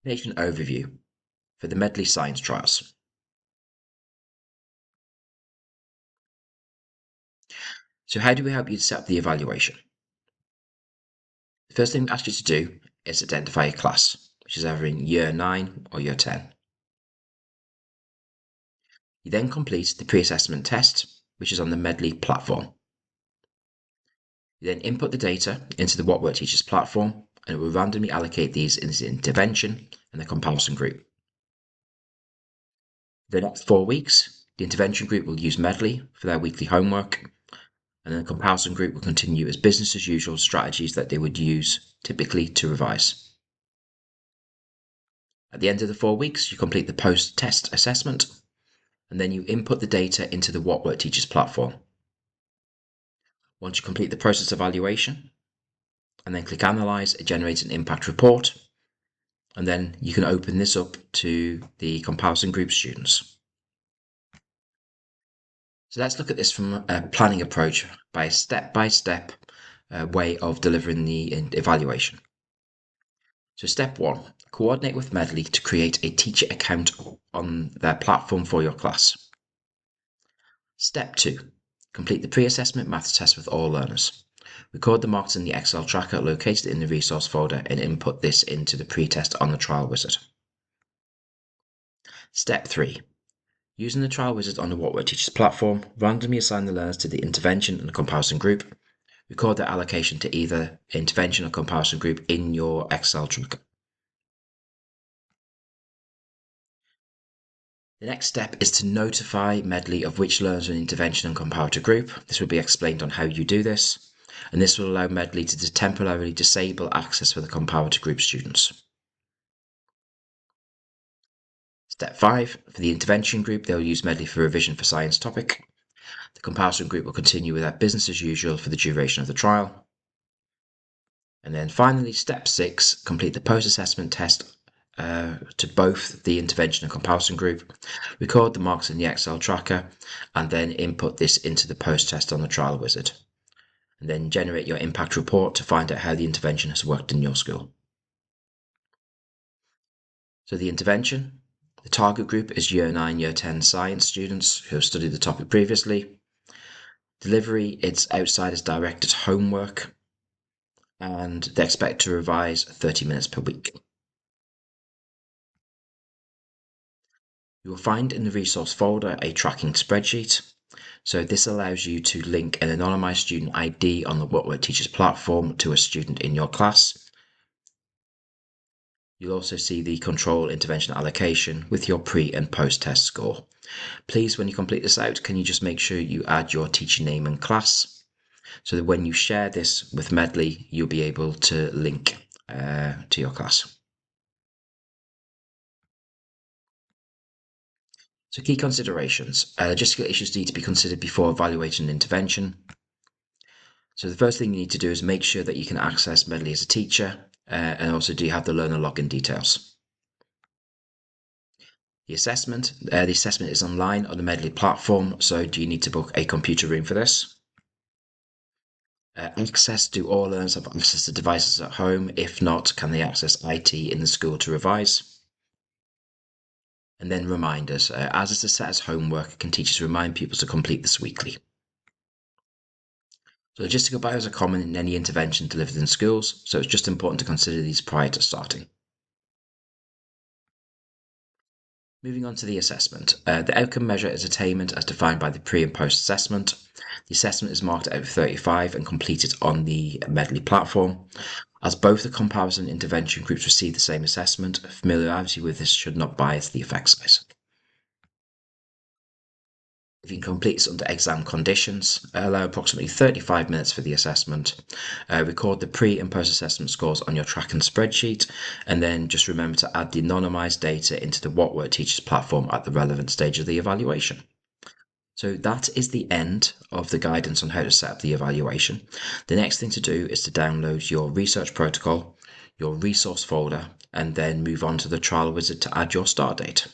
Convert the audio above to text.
Nation overview for the Medley Science Trials. So how do we help you to set up the evaluation? The first thing we ask you to do is identify a class, which is either in Year 9 or Year 10. You then complete the pre-assessment test, which is on the Medley platform. You then input the data into the What Worked Teachers platform, and it will randomly allocate these into the intervention and the comparison group. For the next 4 weeks, the intervention group will use Medley for their weekly homework, and then the comparison group will continue as business as usual strategies that they would use typically to revise. At the end of the 4 weeks, you complete the post-test assessment, and then you input the data into the What Worked Teachers platform. Once you complete the process evaluation, and then click Analyze, it generates an impact report, and then you can open this up to the comparison group students. So let's look at this from a planning approach by a step-by-step way of delivering the evaluation. So step 1, coordinate with Medley to create a teacher account on their platform for your class. Step 2, complete the pre-assessment maths test with all learners. Record the marks in the Excel tracker located in the resource folder and input this into the pre-test on the trial wizard. Step 3, using the trial wizard on the What Worked Teachers platform, randomly assign the learners to the intervention and the comparison group. Record their allocation to either intervention or comparison group in your Excel tracker. The next step is to notify Medley of which learners are in intervention and comparator group. This will be explained on how you do this, and this will allow Medley to temporarily disable access for the comparator group students. Step 5, for the intervention group, they'll use Medley for revision for science topic. The comparison group will continue with their business as usual for the duration of the trial. And then finally, step 6, complete the post-assessment test to both the intervention and comparison group, record the marks in the Excel tracker, and then input this into the post-test on the trial wizard. And then generate your impact report to find out how the intervention has worked in your school. So the intervention, the target group is Year 9, Year 10 science students who have studied the topic previously. Delivery, it's outsiders directed homework, and they expect to revise 30 minutes per week. You will find in the resource folder a tracking spreadsheet. So this allows you to link an anonymized student ID on the What Worked Teachers platform to a student in your class. You'll also see the control intervention allocation with your pre and post test score. Please, when you complete this out, can you just make sure you add your teacher name and class so that when you share this with Medley, you'll be able to link to your class. So key considerations. Logistical issues need to be considered before evaluating an intervention. So the first thing you need to do is make sure that you can access Medley as a teacher, and also do you have the learner login details. The assessment is online on the Medley platform, so do you need to book a computer room for this? Access, do all learners have access to devices at home? If not, can they access IT in the school to revise? And then reminders. As it's set as homework, can teachers remind pupils to complete this weekly? So logistical barriers are common in any intervention delivered in schools, so it's just important to consider these prior to starting. Moving on to the assessment. The outcome measure is attainment as defined by the pre and post assessment. The assessment is marked out of 35 and completed on the Medley platform. As both the comparison and intervention groups receive the same assessment, familiarity with this should not bias the effect size. If you can complete this under exam conditions, allow approximately 35 minutes for the assessment. Record the pre and post assessment scores on your tracking spreadsheet, and then just remember to add the anonymized data into the What Worked Teachers platform at the relevant stage of the evaluation. So that is the end of the guidance on how to set up the evaluation. The next thing to do is to download your research protocol, your resource folder, and then move on to the trial wizard to add your start date.